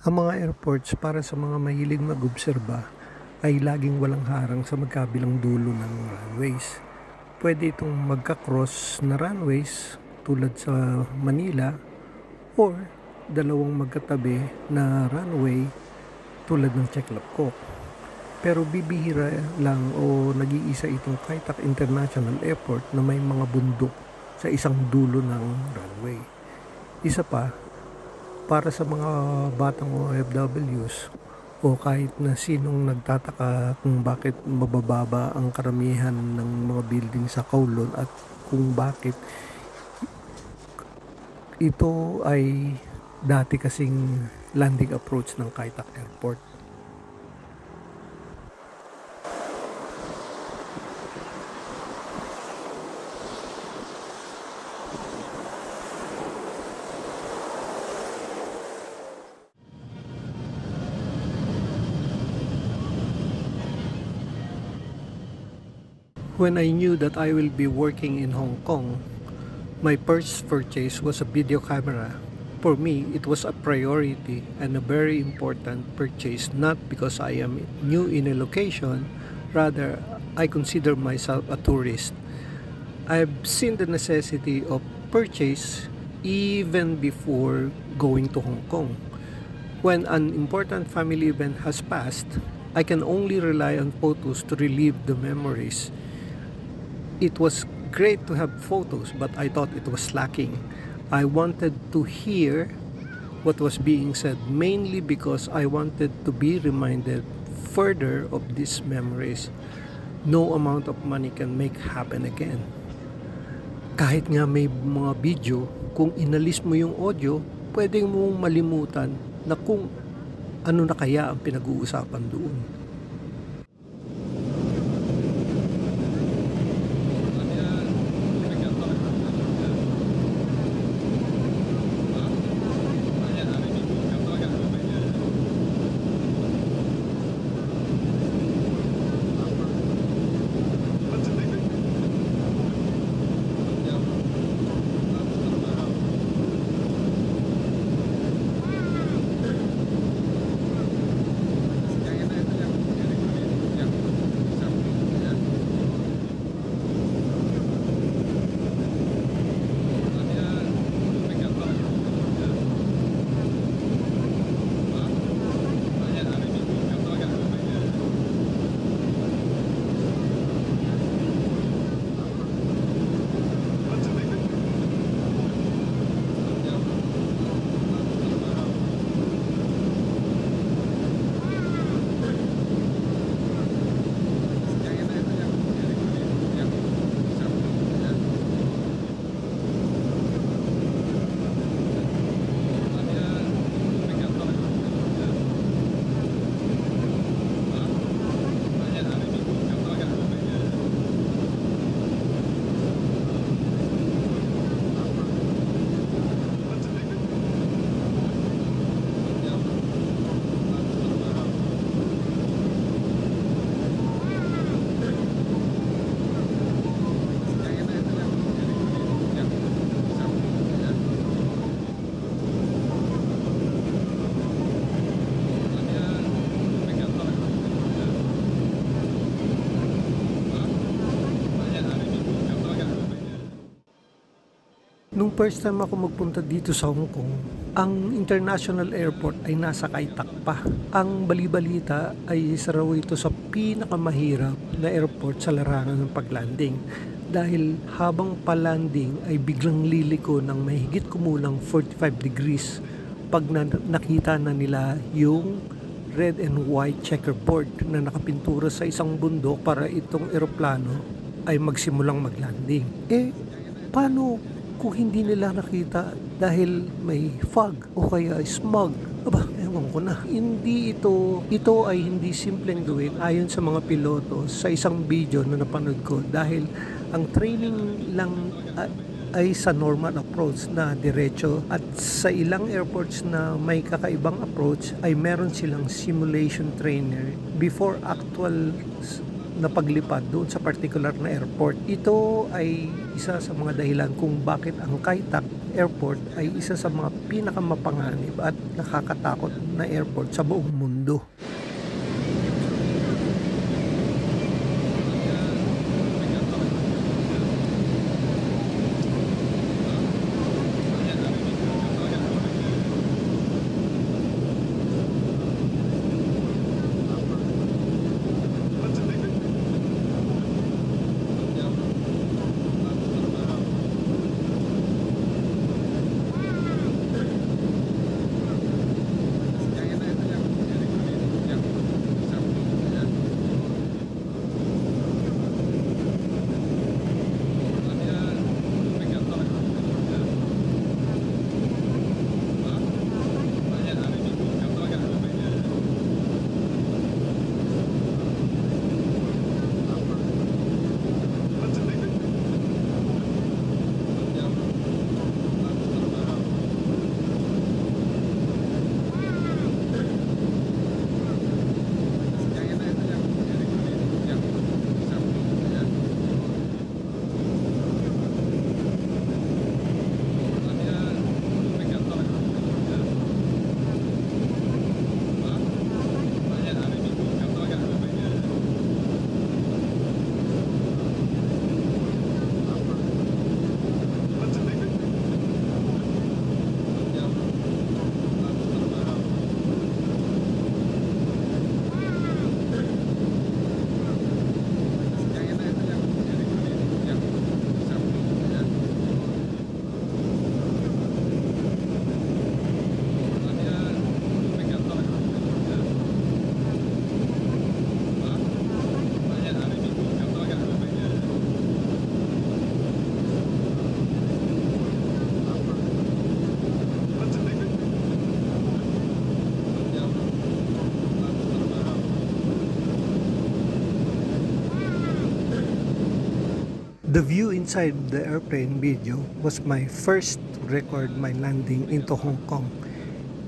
Ang mga airports para sa mga mahilig mag-obserba ay laging walang harang sa magkabilang dulo ng runways. Pwede itong magka-cross na runways tulad sa Manila or dalawang magkatabi na runway tulad ng Checklapcoc. Pero bibihira lang o nag-iisa itong Kai Tak International Airport na may mga bundok sa isang dulo ng runway. Isa pa, para sa mga batang OFWs o kahit na sinong nagtataka kung bakit mabababa ang karamihan ng mga building sa Kowloon at kung bakit ito ay dati kasing landing approach ng Kai Tak Airport. When I knew that I will be working in Hong Kong, my first purchase was a video camera. For me, it was a priority and a very important purchase, not because I am new in a location, rather I consider myself a tourist. I've seen the necessity of purchase even before going to Hong Kong. When an important family event has passed, I can only rely on photos to relive the memories. It was great to have photos, but I thought it was lacking. I wanted to hear what was being said, mainly because I wanted to be reminded further of these memories. No amount of money can make happen again. Kahit nga may mga video, kung inalis mo yung audio, pwedeng mong malimutan na kung ano na kaya ang pinag-uusapan doon. Nung first time ako magpunta dito sa Hong Kong, ang international airport ay nasa Kai Tak pa. Ang balibalita ay isa raw ito sa pinakamahirap na airport sa larangan ng paglanding. Dahil habang palanding ay biglang liliko ng mahigit kumulang 45 degrees pag nakita na nila yung red and white checkerboard na nakapintura sa isang bundok para itong eroplano ay magsimulang maglanding. Paano kung hindi nila nakita dahil may fog o kaya smog? Aba, ewan ko na. Ito ay hindi simpleng gawin ayon sa mga piloto sa isang video na napanood ko, dahil ang training lang ay sa normal approach na diretso, at sa ilang airports na may kakaibang approach ay meron silang simulation trainer before actual na paglipad doon sa particular na airport. Ito ay isa sa mga dahilan kung bakit ang Kai Tak Airport ay isa sa mga pinakamapanganib at nakakatakot na airport sa buong mundo. The view inside the airplane video was my first record my landing into Hong Kong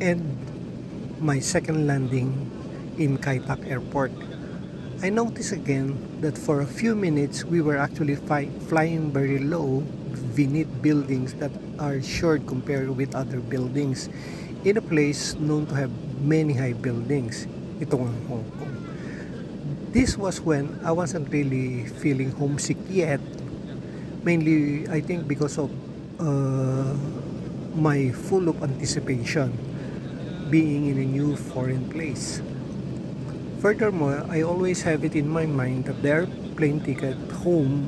and my second landing in Kai Tak Airport. I noticed again that for a few minutes we were actually flying very low beneath buildings that are short compared with other buildings in a place known to have many high buildings. Ito ang Hong Kong. This was when I wasn't really feeling homesick yet. Mainly, I think because of my full of anticipation being in a new foreign place. Furthermore, I always have it in my mind that the airplane ticket home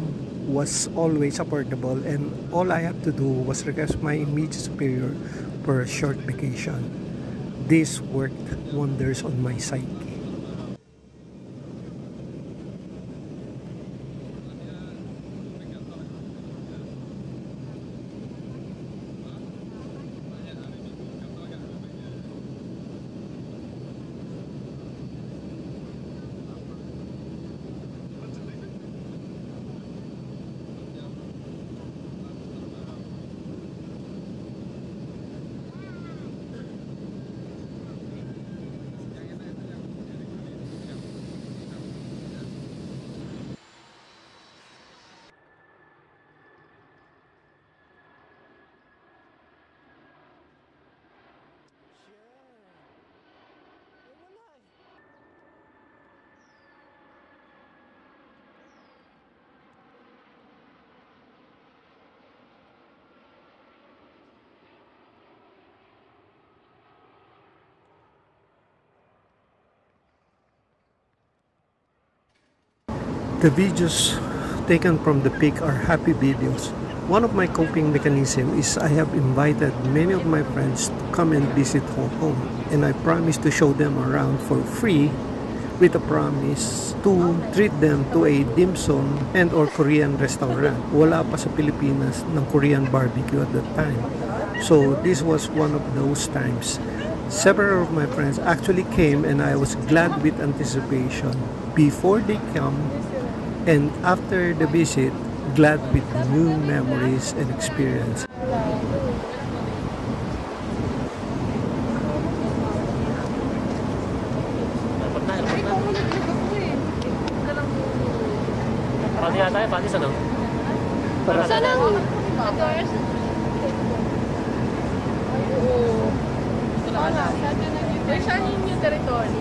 was always affordable and all I have to do was request my immediate superior for a short vacation. This worked wonders on my psyche. The videos taken from the peak are happy videos. One of my coping mechanisms is I have invited many of my friends to come and visit Hong Kong and I promise to show them around for free with a promise to treat them to a dim sum and or Korean restaurant. Wala pa sa Pilipinas ng Korean barbecue at that time. So this was one of those times. Several of my friends actually came and I was glad with anticipation before they come. And after the visit, glad with new memories and experience. Pati yata tayo, pati sa no? Saan ang doors? Oo. Wala. Saan yun yung territory?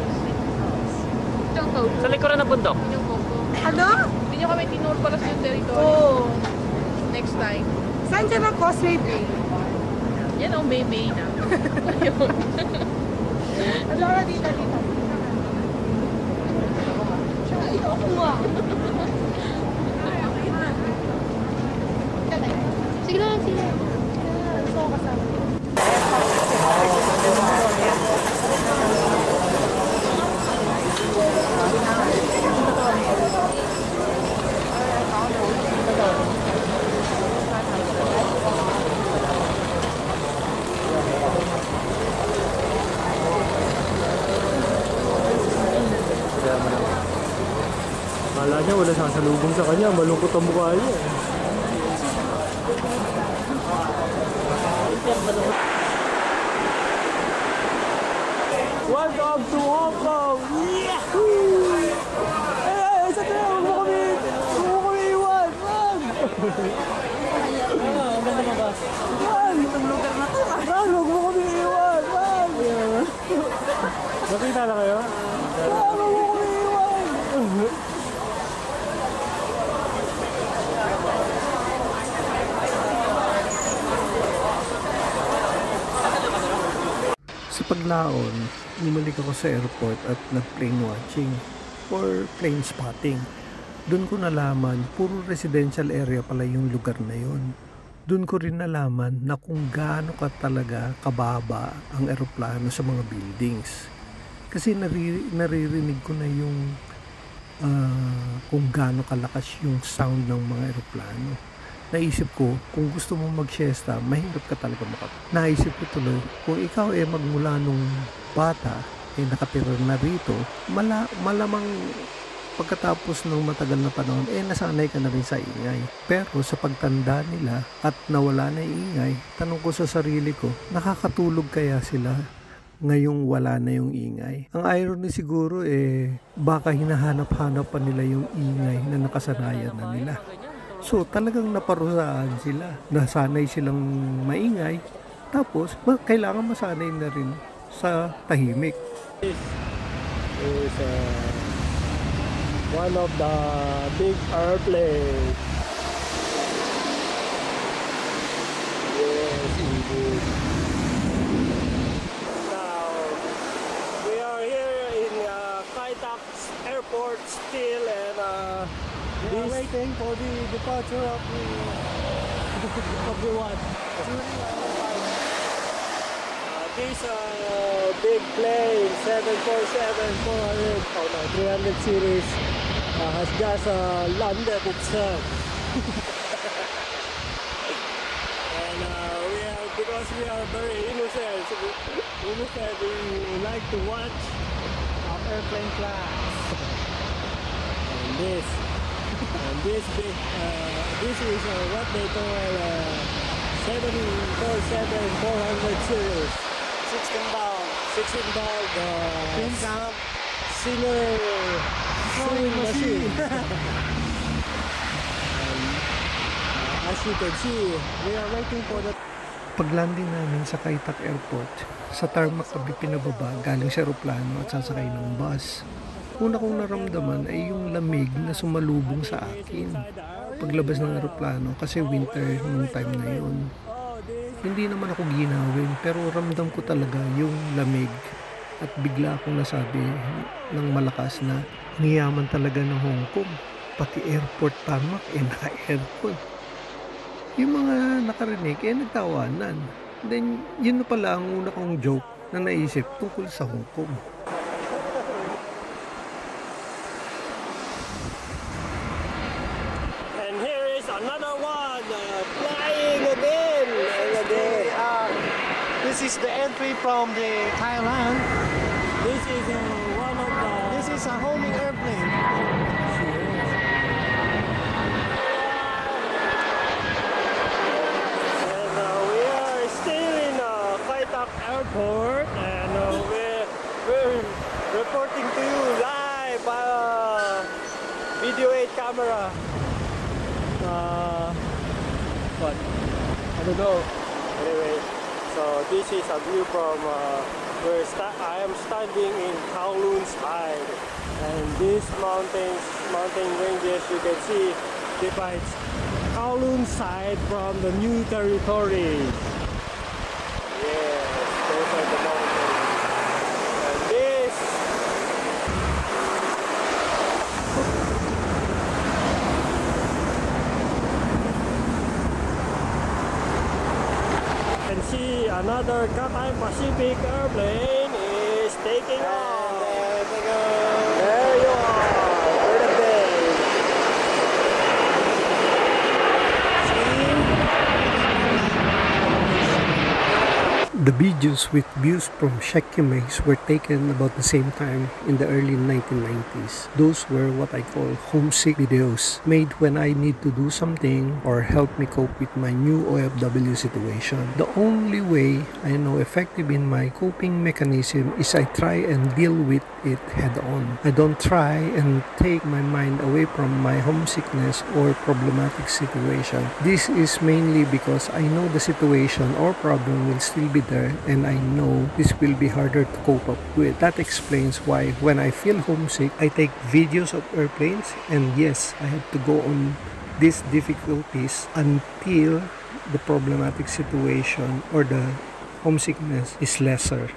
Sa likuran ng bundok. Ano? Hindi nyo kami tinur para sa yung territory. Oo. Next time. Saan dyan ang Causeway Bay? Yan ang baby na. Ayun. Ano ka dito? Ay, ako nga. Sige lang, sige lang. Gusto ko kasama. Akala niya wala sasalubong sa kanya, malungkot ang mukha niya. Welcome to Hong Kong! Yahoo! Eh, sa tayo, huwag mo kami iwan! Run! Ang ganda mo ba? Run! Itong lugar na to! Run! Huwag mo kami iwan! Run! Nakita na kayo? Run! Huwag mo kami iwan! Sa paglaon, bumalik ako sa airport at nag-plane watching or plane spotting. Doon ko nalaman, puro residential area pala yung lugar na yon. Doon ko rin nalaman na kung gaano ka talaga kababa ang eroplano sa mga buildings. Kasi naririnig ko na yung kung gaano kalakas yung sound ng mga eroplano. Naisip ko, kung gusto mong mag-siesta, mahirap ka talaga Naisip ko tuloy, kung ikaw magmula nung bata, nakatira na rito, malamang pagkatapos ng matagal na panahon, nasanay ka na rin sa ingay. Pero sa pagtanda nila at nawala na yung ingay, tanong ko sa sarili ko, nakakatulog kaya sila ngayong wala na yung ingay? Ang irony siguro baka hinahanap-hanap pa nila yung ingay na nakasanayan na nila. So talagang naparusaan sila. Nasanay silang maingay. Tapos kailangan masanay na rin sa tahimik. This is one of the big airplanes. Yes, indeed. Now, we are here in Kai Tak Airport still, and we are waiting for the departure of the one. This big plane, 300 series, has just landed itself. And because we are very innocent, we like to watch airplane flags. And this is what they call 747-400 series. 16 valve sewing machine. As you can see, we are waiting for the Paglanding namin sa Kai Tak Airport, sa tarmac kami pinababa galing sa aeroplano at sasakay ng bus. Una kong naramdaman ay yung lamig na sumalubong sa akin paglabas ng aeroplano kasi winter nung time na yun. Hindi naman ako ginawin pero ramdam ko talaga yung lamig at bigla akong nasabi ng malakas na niyaman talaga ng Hong Kong. Pati airport tarmac naka-aircon. Yung mga nakarinig nagtawanan. Then yun na pala ang una kong joke na naisip tungkol sa Hong Kong. And here is another one flying again and again. This is the entry from the Thailand. This is one of the. This is a homing airplane. And we are still in Kai Tak Airport, and we're reporting to you live by Video 8 camera. But I don't know. Anyway, So this is a view from where I am standing in Kowloon side, and these mountain ranges you can see divides Kowloon side from the new territory. Yes, those are the mountains. And this and see another Cathay Pacific airplane is taking off. There they go. There you are. Where the bay. The videos with views from Shekimese were taken about the same time in the early 1990s. Those were what I call homesick videos, made when I need to do something or help me cope with my new OFW situation. The only way I know effective in my coping mechanism is I try and deal with it head on. I don't try and take my mind away from my homesickness or problematic situation. This is mainly because I know the situation or problem will still be there, and I know this will be harder to cope up with. That explains why when I feel homesick, I take videos of airplanes, and yes, I have to go on these difficulties until the problematic situation or the homesickness is lesser.